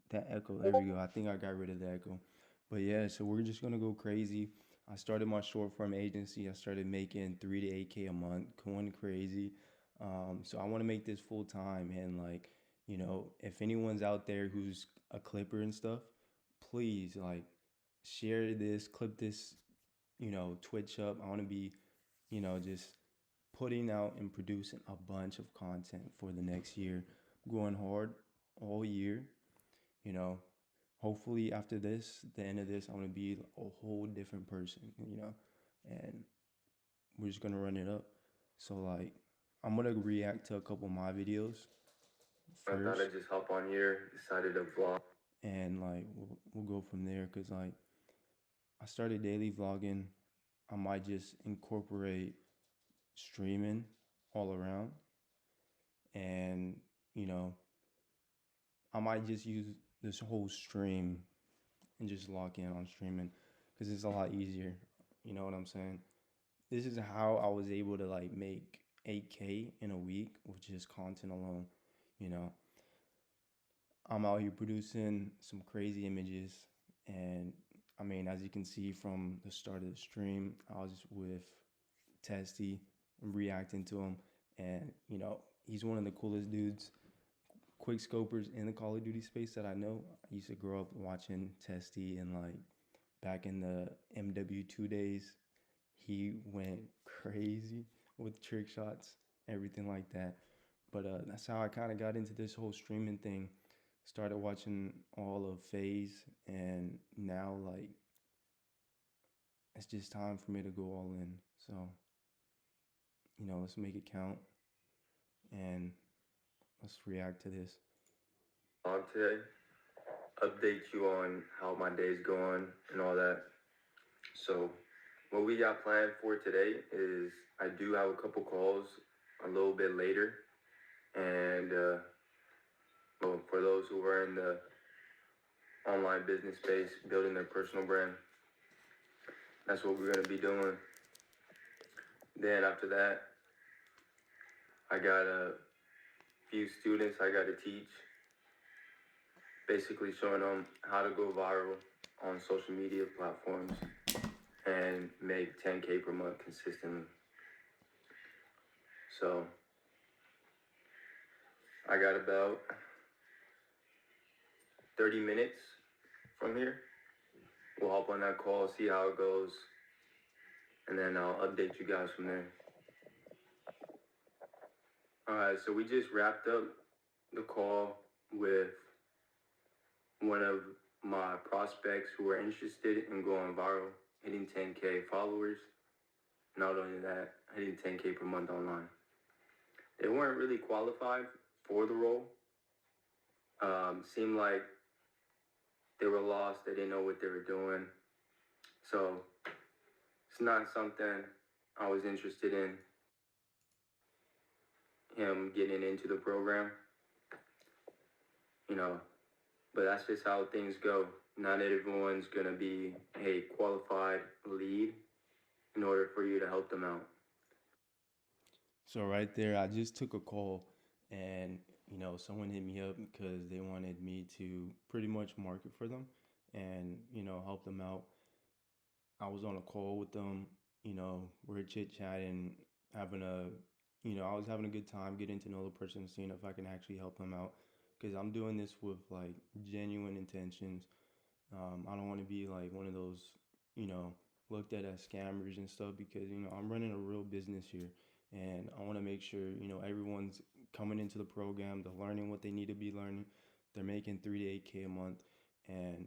That echo. There we go. I think I got rid of the echo. But yeah, so we're just gonna go crazy. I started my short form agency. I started making 3 to 8K a month, going crazy. So I want to make this full time, and like, if anyone's out there who's a clipper and stuff, please like share this, clip this, Twitch up. I want to be, just putting out and producing a bunch of content for the next year, going hard all year, you know. Hopefully after this, the end of this, I want to be a whole different person, and we're just gonna run it up. So like, I'm gonna react to a couple of my videos I thought I'd first, just hop on here, decided to vlog. and like we'll go from there. Cause like I started daily vlogging. I might just incorporate streaming all around, and you know, I might just use this whole stream and just lock in on streaming because it's a lot easier. You know what I'm saying? This is how I was able to like make 8K in a week with just content alone. You know, I'm out here producing some crazy images, and I mean, as you can see from the start of the stream, I was with Testy reacting to him, and he's one of the coolest dudes, quick scopers in the Call of Duty space that I know. I used to grow up watching Testy, and like back in the MW2 days, he went crazy with trick shots, everything like that. But that's how I kind of got into this whole streaming thing. Started watching all of FaZe, and now like it's just time for me to go all in. So let's make it count, and let's react to this. Vlog today, update you on how my day's going and all that. So, what we got planned for today is I do have a couple calls a little bit later, and well, for those who are in the online business space, building their personal brand, that's what we're gonna be doing. Then after that, I got a few students I got to teach, basically showing them how to go viral on social media platforms and make 10K per month consistently. So I got about 30 minutes from here. We'll hop on that call, see how it goes, and then I'll update you guys from there. All right, so we just wrapped up the call with one of my prospects who are interested in going viral, hitting 10K followers. Not only that, hitting 10K per month online. They weren't really qualified for the role. Seemed like they were lost. They didn't know what they were doing. So it's not something I was interested in him getting into the program, you know, but that's just how things go. Not everyone's going to be a qualified lead in order for you to help them out. So right there, I just took a call, and someone hit me up because they wanted me to pretty much market for them and help them out. I was on a call with them. We're chit chatting, having a, I was having a good time getting to know the person, seeing if I can actually help them out because I'm doing this with like genuine intentions. I don't want to be like one of those, you know, looked at as scammers and stuff because, I'm running a real business here, and I want to make sure, everyone's coming into the program, they're learning what they need to be learning. They're making 3 to 8K a month. And,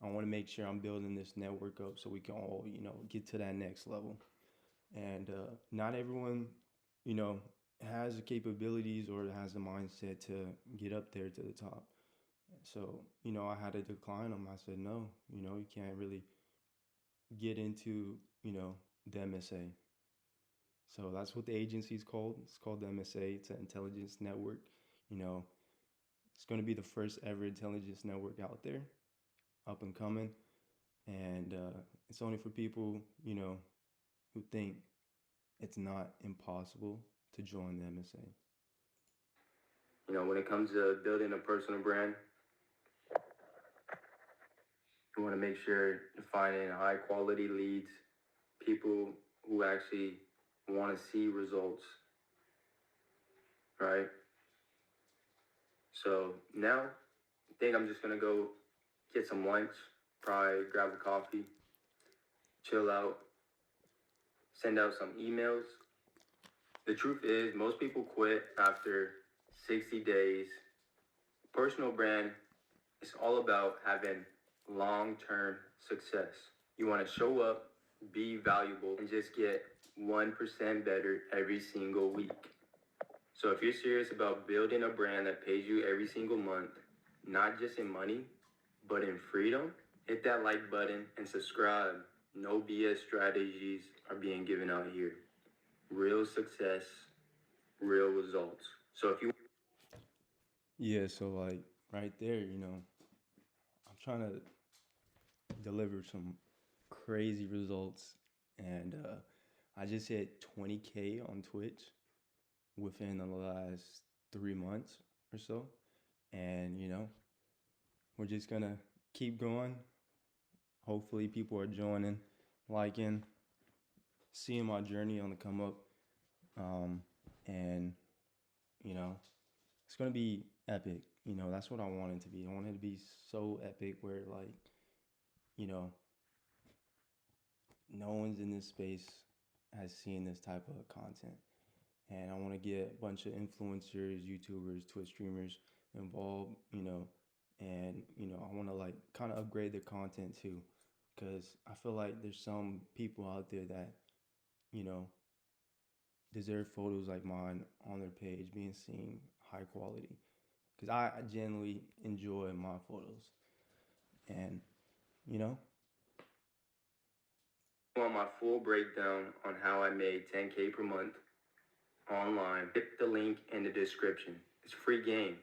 I want to make sure I'm building this network up so we can all, get to that next level. And not everyone, you know, has the capabilities or has the mindset to get up there to the top. So, I had to decline them. I said, no, you can't really get into, the MSA. So that's what the agency is called. It's called the MSA. It's an intelligence network. You know, it's going to be the first ever intelligence network out there, up and coming. And it's only for people, who think it's not impossible to join the MSA. When it comes to building a personal brand, We want to make sure you're finding high quality leads, people who actually want to see results, right? So now I think I'm just gonna go get some lunch, probably grab a coffee, chill out, send out some emails. The truth is, most people quit after 60 days. Personal brand is all about having long term success. You want to show up, be valuable, and just get 1% better every single week. So if you're serious about building a brand that pays you every single month, not just in money, but in freedom, hit that like button and subscribe. No BS strategies are being given out here. Real success, real results. So if you Yeah, so like right there, I'm trying to deliver some crazy results, and I just hit 20K on Twitch within the last 3 months or so, and we're just gonna keep going. Hopefully, people are joining, liking, seeing my journey on the come up, um, and you know, it's gonna be epic. That's what I want it to be. I want it to be so epic where you know, no one's in this space has seen this type of content. And I want to get a bunch of influencers, YouTubers, Twitch streamers involved, and I want to like kind of upgrade their content too, because I feel like there's some people out there that you know deserve photos like mine on their page being seen high quality, because I genuinely enjoy my photos, and you know want my full breakdown on how I made 10K per month online, click the link in the description. It's a free game.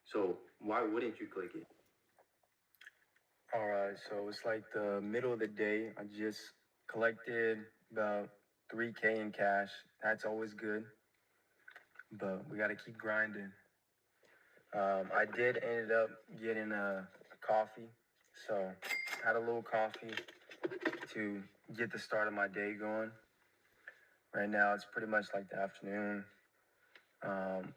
So why wouldn't you click it? All right, so it's like the middle of the day. I just collected about 3K in cash. That's always good, but we got to keep grinding. I did ended up getting a coffee, so had a little coffee to get the start of my day going. Right now, it's pretty much like the afternoon. Um,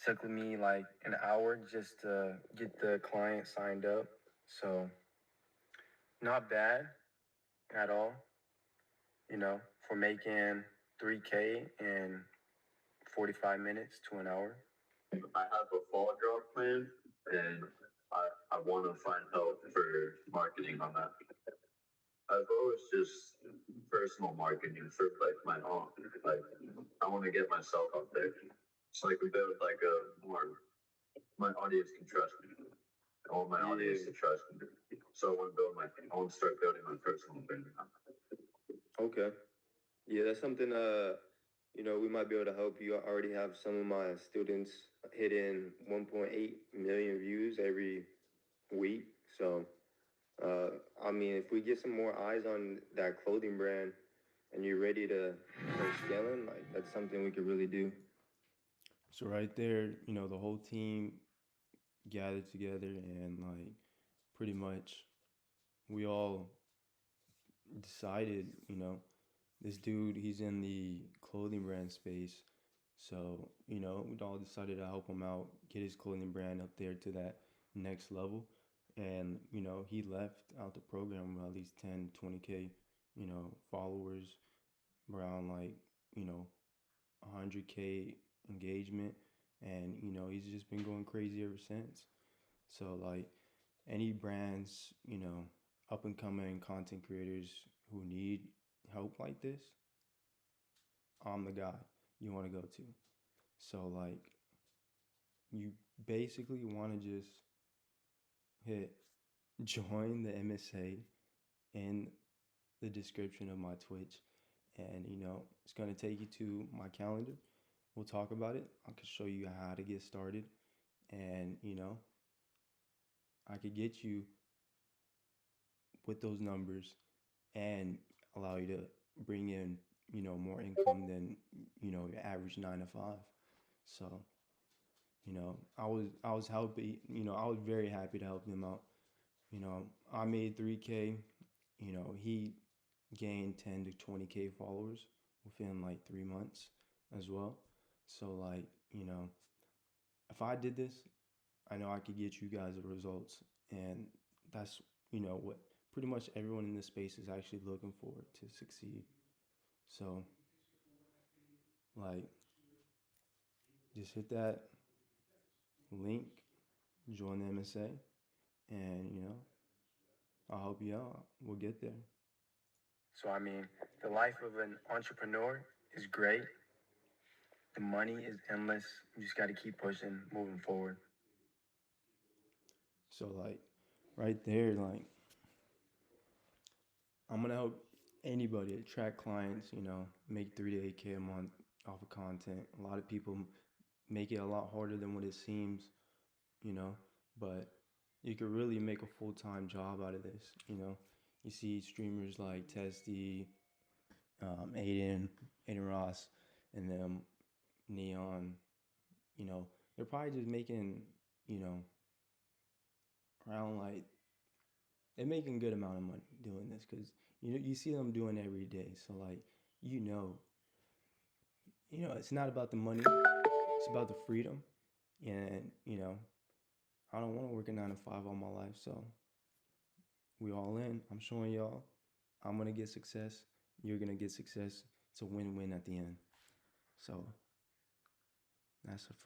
Took me like an hour just to get the client signed up, so not bad at all. For making 3K in 45 minutes to an hour. I have a fall drop plan, and I want to find help for marketing on that. As well as just personal marketing for like my own. Like I want to get myself out there. So I can build like a more my audience can trust me. I want my audience to trust me. So I want to build I want to start building my personal brand. Okay. Yeah, that's something we might be able to help you. I already have some of my students hitting 1.8 million views every week. So I mean, if we get some more eyes on that clothing brand and you're ready to start scaling, like that's something we could really do. so right there, the whole team gathered together, and like pretty much we all decided, this dude, he's in the clothing brand space. So, we all decided to help him out, get his clothing brand up there to that next level. And, he left out the program with at least 10, 20K, followers, around like, 100K engagement. And, he's just been going crazy ever since. So, like, any brands, up and coming content creators who need help like this, I'm the guy you want to go to. So like you basically want to just hit join the MSA in the description of my Twitch, and it's going to take you to my calendar. We'll talk about it. I can show you how to get started, and I could get you with those numbers and allow you to bring in more income than your average 9 to 5. So I was helping. I was very happy to help him out. I made 3K. He gained 10 to 20K followers within like 3 months as well. So, like, if I did this, I know I could get you guys the results. And that's, what pretty much everyone in this space is actually looking for to succeed. So, like, just hit that link, join the MSA, and, I'll help you out. We'll get there. So, I mean, the life of an entrepreneur is great. The money is endless. You just got to keep pushing, moving forward. So, like, right there, like, I'm gonna help anybody attract clients, make 3 to 8K a month off of content. A lot of people make it a lot harder than what it seems, you know, but you could really make a full-time job out of this. You see streamers like Testy, Aiden Ross, and them, Neon, you know, they're probably just making, you know, around like they're making good amount of money doing this because you see them doing it every day. So like you know, it's not about the money; it's about the freedom. And I don't want to work a 9 to 5 all my life. So we all in. I'm showing y'all. I'm gonna get success. You're gonna get success. It's a win-win at the end. So that's a